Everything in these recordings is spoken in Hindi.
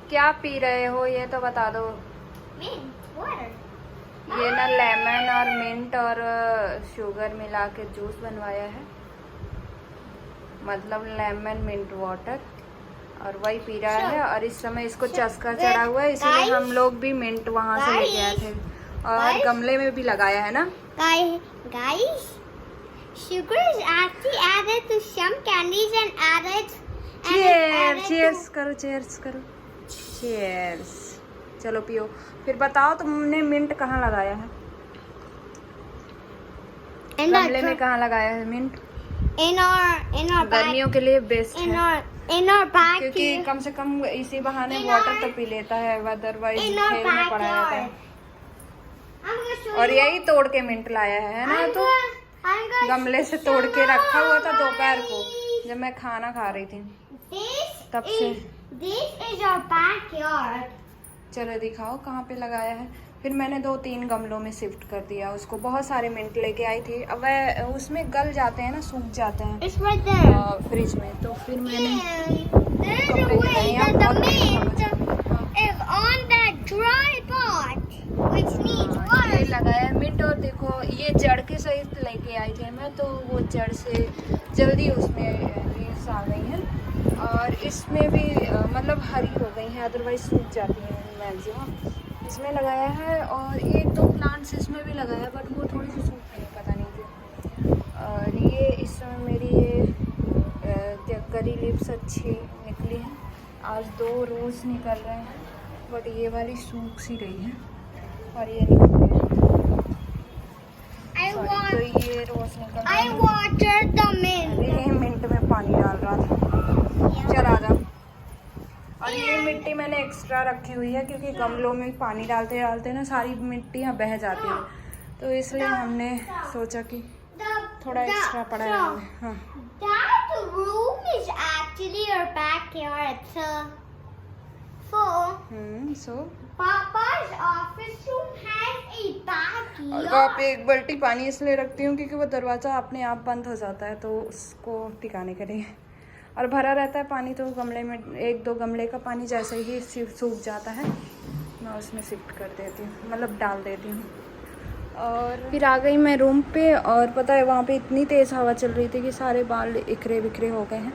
क्या पी रहे हो ये तो बता दो। ये ना लेमन और मिंट और शुगर मिला के जूस बनवाया है, मतलब लेमन मिंट वाटर, और वही पी रहा है। और इस समय इसको चस्का चढ़ा हुआ है, इसलिए हम लोग भी मिंट वहाँ से लेके आए थे और गमले में भी लगाया है ना। Guys, sugar is actually added to some candies and added. Cheers करो, चीयर्स करो, चीयर्स। चलो पियो। फिर बताओ तुमने मिंट कहाँ लगाया है? गमले में कहाँ लगाया है मिंट? In our गर्मियों के लिए बेस्ट है, in our bag, क्योंकि कम से कम इसी बहाने वाटर तो पी लेता है, अदरवाइज खेल में पड़ा रहता है। और यही तोड़ के मिंट लाया है ना, तो गमले से तोड़ के रखा हुआ था दोपहर को जब मैं खाना खा रही थी तब से। This is our backyard. चलो दिखाओ कहाँ पे लगाया है। फिर मैंने 2-3 गमलों में शिफ्ट कर दिया उसको। बहुत सारे मिंट लेके आई थी, अब वह उसमें गल जाते हैं ना, सूख जाते हैं It's right there. फ्रिज में, तो फिर मैंने There's a way that the mint is on that dry part, which needs ये water. लगाया मिंट। और देखो ये जड़ के सहित लेके आई थी मैं, तो वो जड़ से जल्दी उसमें लीव्स आ गई हैं, और इसमें भी मतलब हरी हो गई हैं, अदरवाइज सूख जाती हैं मैक्सिमम। इसमें लगाया है और 1-2 प्लांट्स इसमें भी लगाया, बट वो थोड़ी सी सूख गई, पता नहीं क्यों। और ये इस समय मेरी ये करी लिप्स अच्छी निकली हैं। आज 2 रोज़ निकल रहे हैं, बट ये वाली सूख सी गई है और ये निकल गई है। तो ये रोज निकल रहा I है। watered the mint. ये मिंट में पानी डाल रहा था। चल आ जा। और ये मिट्टी मैंने एक्स्ट्रा रखी हुई है, क्योंकि गमलों में पानी डालते डालते ना सारी मिट्टियाँ बह जाती है, तो इसलिए हमने सोचा कि थोड़ा एक्स्ट्रा पड़ा है। हाँ। That room is actually our backyard. So so Papa's office room has a और backyard. वहाँ पे एक बाल्टी पानी इसलिए रखती हूँ क्योंकि वो दरवाज़ा अपने आप बंद हो जाता है, तो उसको टिकाने के लिए। और भरा रहता है पानी, तो गमले में 1-2 गमले का पानी जैसे ही सूख जाता है मैं उसमें शिफ्ट कर देती हूँ, मतलब डाल देती हूँ। और फिर आ गई मैं रूम पे, और पता है वहाँ पे इतनी तेज़ हवा चल रही थी कि सारे बाल इकरे बिखरे हो गए हैं,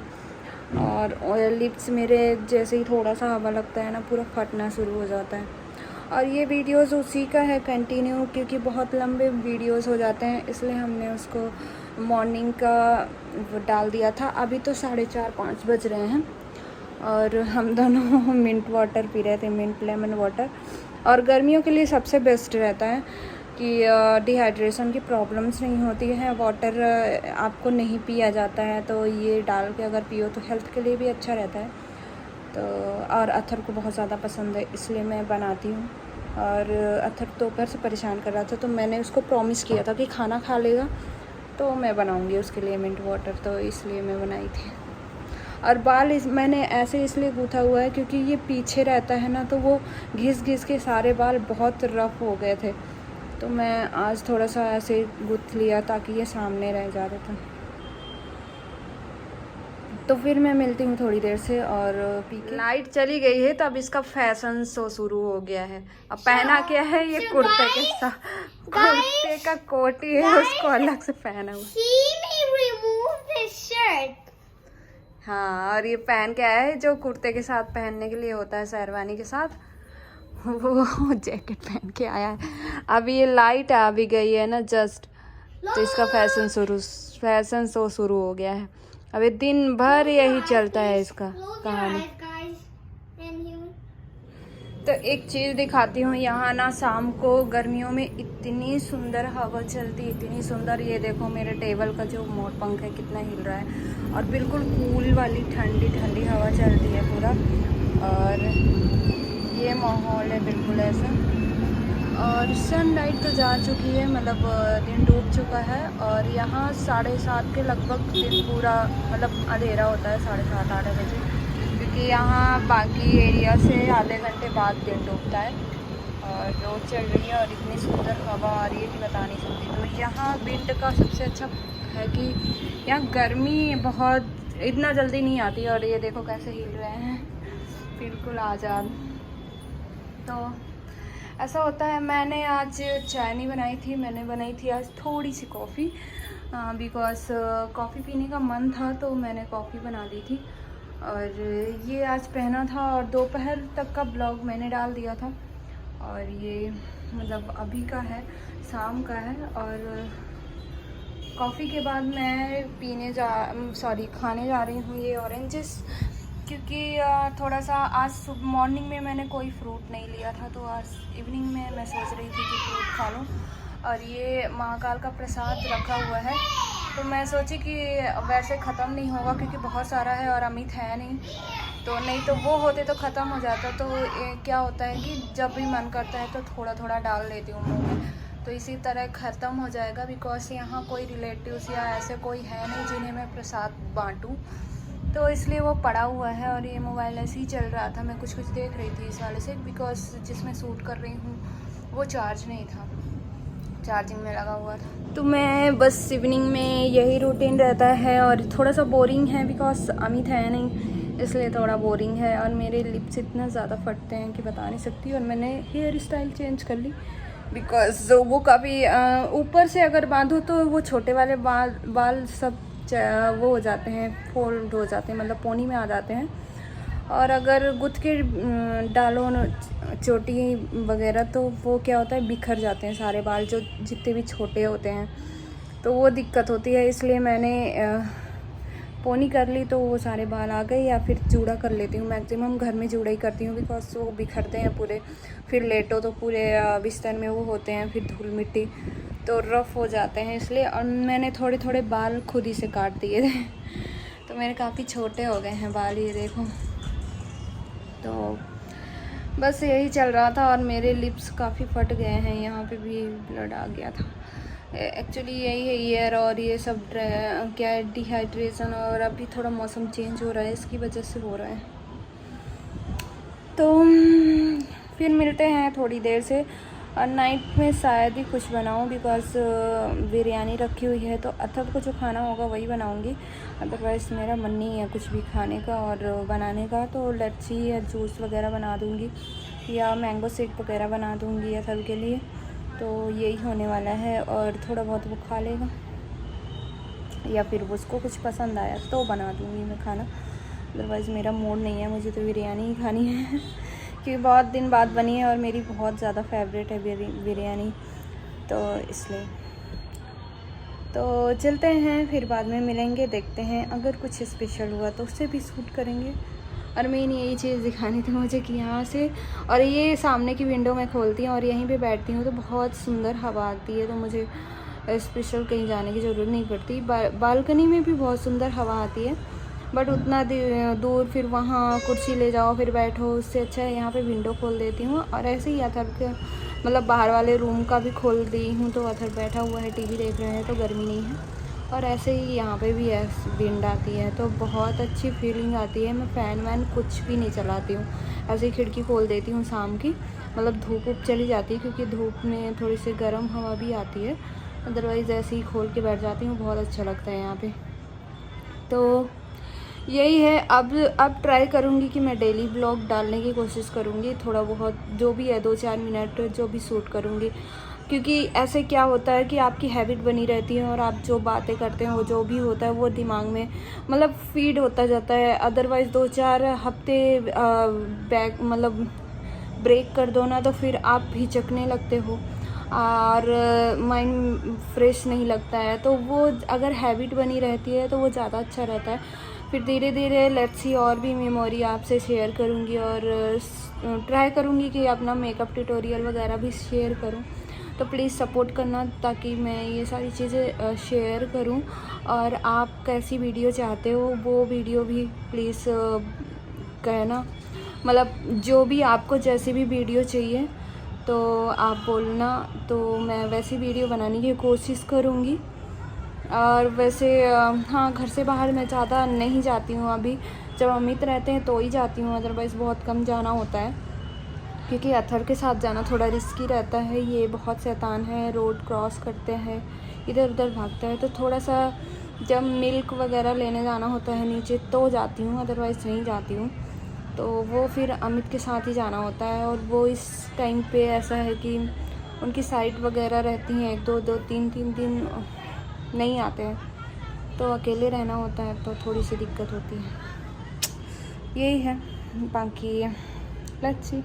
और लिप्स मेरे जैसे ही थोड़ा सा हवा लगता है ना पूरा फटना शुरू हो जाता है। और ये वीडियोस उसी का है कंटिन्यू, क्योंकि बहुत लंबे वीडियोस हो जाते हैं, इसलिए हमने उसको मॉर्निंग का डाल दिया था। अभी तो 4:30-5 बज रहे हैं, और हम दोनों मिंट वाटर पी रहे थे, मिंट लेमन वाटर। और गर्मियों के लिए सबसे बेस्ट रहता है कि डिहाइड्रेशन की प्रॉब्लम्स नहीं होती है, वाटर आपको नहीं पिया जाता है, तो ये डाल के अगर पियो तो हेल्थ के लिए भी अच्छा रहता है। तो और अथर को बहुत ज़्यादा पसंद है, इसलिए मैं बनाती हूँ। और अथर दोपहर से परेशान कर रहा था, तो मैंने उसको प्रॉमिस किया था कि खाना खा लेगा तो मैं बनाऊँगी उसके लिए मिंट वाटर, तो इसलिए मैं बनाई थी। और बाल मैंने ऐसे इसलिए गूँथा हुआ है क्योंकि ये पीछे रहता है ना, तो वो घिस घिस के सारे बाल बहुत रफ़ हो गए थे, तो मैं आज थोड़ा सा ऐसे गूँथ लिया ताकि ये सामने रह जा रहे थे। तो फिर मैं मिलती हूँ थोड़ी देर से। और लाइट चली गई है, तो अब इसका फैशन शो शुरू हो गया है। अब पहना क्या है, ये कुर्ते के साथ, कुर्ते का कोटी है, उसको अलग से पहना हुआ। He may remove his shirt. हाँ, और ये पहन के आया है जो कुर्ते के साथ पहनने के लिए होता है, शेरवानी के साथ, वो जैकेट पहन के आया है। अभी ये लाइट आ भी गई है ना जस्ट, तो इसका फैशन शो शुरू हो गया है। अभी दिन भर यही चलता है इसका कहानी। तो एक चीज़ दिखाती हूँ, यहाँ ना शाम को गर्मियों में इतनी सुंदर हवा चलती, इतनी सुंदर। ये देखो मेरे टेबल का जो मोर पंख है कितना हिल रहा है, और बिल्कुल कूल वाली ठंडी ठंडी हवा चलती है पूरा। और ये माहौल है बिल्कुल ऐसा। और सनलाइट तो जा चुकी है, मतलब दिन डूब चुका है, और यहाँ 7:30 के लगभग दिन पूरा मतलब अंधेरा होता है, 7:30-8 बजे, क्योंकि यहाँ बाकी एरिया से आधे घंटे बाद दिन डूबता है। और रोड चल रही है और इतनी सुंदर हवा आ रही है कि बता नहीं सकती। तो यहाँ विंटर का सबसे अच्छा है कि यहाँ गर्मी बहुत इतना जल्दी नहीं आती। और ये देखो कैसे हिल रहे हैं, फिर बिल्कुल आज़ाद। तो ऐसा होता है। मैंने आज चाय नहीं बनाई थी, मैंने बनाई थी आज थोड़ी सी कॉफ़ी, बिकॉज़ कॉफ़ी पीने का मन था तो मैंने कॉफ़ी बना ली थी। और ये आज पहना था और दोपहर तक का ब्लॉग मैंने डाल दिया था। और ये मतलब अभी का है, शाम का है। और कॉफ़ी के बाद मैं खाने जा रही हूँ ये ऑरेंजेस, क्योंकि थोड़ा सा आज मॉर्निंग में मैंने कोई फ्रूट नहीं लिया था, तो आज इवनिंग में मैं सोच रही थी कि फ्रूट खा लूँ। और ये महाकाल का प्रसाद रखा हुआ है, तो मैं सोची कि वैसे ख़त्म नहीं होगा क्योंकि बहुत सारा है और अमित है नहीं, तो वो होते तो ख़त्म हो जाता। तो क्या होता है कि जब भी मन करता है तो थोड़ा थोड़ा डाल लेती हूँ मुँह में, तो इसी तरह ख़त्म हो जाएगा। बिकॉज यहाँ कोई रिलेटिव्स या ऐसे कोई है नहीं जिन्हें मैं प्रसाद बांटूँ, तो इसलिए वो पड़ा हुआ है। और ये मोबाइल ऐसे ही चल रहा था, मैं कुछ देख रही थी इस वाले से, बिकॉज जिसमें शूट कर रही हूँ वो चार्ज नहीं था, चार्जिंग में लगा हुआ था। तो मैं बस इवनिंग में यही रूटीन रहता है और थोड़ा सा बोरिंग है बिकॉज अमित है नहीं, इसलिए थोड़ा बोरिंग है। और मेरे लिप्स इतना ज़्यादा फटते हैं कि बता नहीं सकती। और मैंने हेयर स्टाइल चेंज कर ली बिकॉज वो काफ़ी ऊपर से अगर बांधो तो वो छोटे वाले बाल सब वो हो जाते हैं, फोल्ड हो जाते हैं, मतलब पोनी में आ जाते हैं। और अगर गुथ के डालो चोटी वगैरह तो वो क्या होता है, बिखर जाते हैं सारे बाल, जो जितने भी छोटे होते हैं, तो वो दिक्कत होती है। इसलिए मैंने पोनी कर ली तो वो सारे बाल आ गए। या फिर जूड़ा कर लेती हूँ, मैक्सिमम घर में जूड़ा ही करती हूँ बिकॉज वो बिखरते हैं पूरे, फिर लेटो तो पूरे बिस्तर में वो होते हैं, फिर धूल मिट्टी तो रफ़ हो जाते हैं इसलिए। और मैंने थोड़े थोड़े बाल खुद ही से काट दिए थे तो मेरे काफ़ी छोटे हो गए हैं बाल, ये देखो। तो बस यही चल रहा था। और मेरे लिप्स काफ़ी फट गए हैं, यहाँ पे भी ब्लड आ गया था। एक्चुअली यही है ईयर और ये सब क्या है, डिहाइड्रेशन, और अभी थोड़ा मौसम चेंज हो रहा है, इसकी वजह से हो रहा है। तो फिर मिलते हैं थोड़ी देर से। और नाइट में शायद ही कुछ बनाऊं बिकॉज बिरयानी रखी हुई है, तो अथर्व को जो खाना होगा वही बनाऊंगी। अदरवाइज़ मेरा मन नहीं है कुछ भी खाने का और बनाने का, तो लस्सी या जूस वगैरह बना दूंगी या मैंगो शेक वगैरह बना दूंगी अथर्व के लिए। तो यही होने वाला है। और थोड़ा बहुत वो खा लेगा या फिर उसको कुछ पसंद आया तो बना दूंगी मैं खाना। अदरवाइज़ मेरा मूड नहीं है, मुझे तो बिरयानी ही खानी है क्योंकि बहुत दिन बाद बनी है और मेरी बहुत ज़्यादा फेवरेट है बिरयानी, तो इसलिए। तो चलते हैं, फिर बाद में मिलेंगे, देखते हैं अगर कुछ स्पेशल हुआ तो उससे भी शूट करेंगे। और मेन यही चीज़ दिखानी थी मुझे कि यहाँ से, और ये सामने की विंडो में खोलती हूँ और यहीं पे बैठती हूँ तो बहुत सुंदर हवा आती है, तो मुझे स्पेशल कहीं जाने की ज़रूरत नहीं पड़ती। बालकनी में भी बहुत सुंदर हवा आती है, बट उतना दूर फिर वहाँ कुर्सी ले जाओ फिर बैठो, उससे अच्छा है यहाँ पे विंडो खोल देती हूँ। और ऐसे ही अथर्व के मतलब बाहर वाले रूम का भी खोल दी हूँ, तो अथर्व बैठा हुआ है, टीवी देख रहे हैं, तो गर्मी नहीं है। और ऐसे ही यहाँ पे भी विंड आती है तो बहुत अच्छी फीलिंग आती है। मैं फ़ैन वैन कुछ भी नहीं चलाती हूँ, ऐसे ही खिड़की खोल देती हूँ शाम की, मतलब धूप वूप चली जाती है क्योंकि धूप में थोड़ी सी गर्म हवा भी आती है। अदरवाइज़ ऐसे ही खोल के बैठ जाती हूँ, बहुत अच्छा लगता है यहाँ पे। तो यही है। अब ट्राई करूँगी कि मैं डेली ब्लॉग डालने की कोशिश करूँगी, थोड़ा बहुत जो भी है 2-4 मिनट जो भी शूट करूँगी, क्योंकि ऐसे क्या होता है कि आपकी हैबिट बनी रहती है और आप जो बातें करते हैं वो जो भी होता है वो दिमाग में मतलब फीड होता जाता है। अदरवाइज़ 2-4 हफ्ते बैक मतलब ब्रेक कर दो ना, तो फिर आप हिचकने लगते हो और माइंड फ्रेश नहीं लगता है। तो वो अगर हैबिट बनी रहती है तो वो ज़्यादा अच्छा रहता है। फिर धीरे धीरे लेट्स सी और भी मेमोरी आपसे शेयर करूँगी और ट्राई करूँगी कि अपना मेकअप ट्यूटोरियल वगैरह भी शेयर करूँ। तो प्लीज़ सपोर्ट करना ताकि मैं ये सारी चीज़ें शेयर करूँ। और आप कैसी वीडियो चाहते हो वो वीडियो भी प्लीज़ कहना, मतलब जो भी आपको जैसी भी वीडियो चाहिए तो आप बोलना, तो मैं वैसी वीडियो बनाने की कोशिश करूँगी। और वैसे हाँ, घर से बाहर मैं ज़्यादा नहीं जाती हूँ अभी, जब अमित रहते हैं तो ही जाती हूँ, अदरवाइज़ बहुत कम जाना होता है क्योंकि अथर्व के साथ जाना थोड़ा रिस्की रहता है। ये बहुत शैतान है, रोड क्रॉस करते हैं, इधर उधर भागता है, तो थोड़ा सा जब मिल्क वगैरह लेने जाना होता है नीचे तो जाती हूँ, अदरवाइज़ नहीं जाती हूँ। तो वो फिर अमित के साथ ही जाना होता है। और वो इस टाइम पे ऐसा है कि उनकी साइट वगैरह रहती हैं, 1-2 3 दिन नहीं आते हैं, तो अकेले रहना होता है, तो थोड़ी सी दिक्कत होती है। यही है, बाकी लेट्स सी।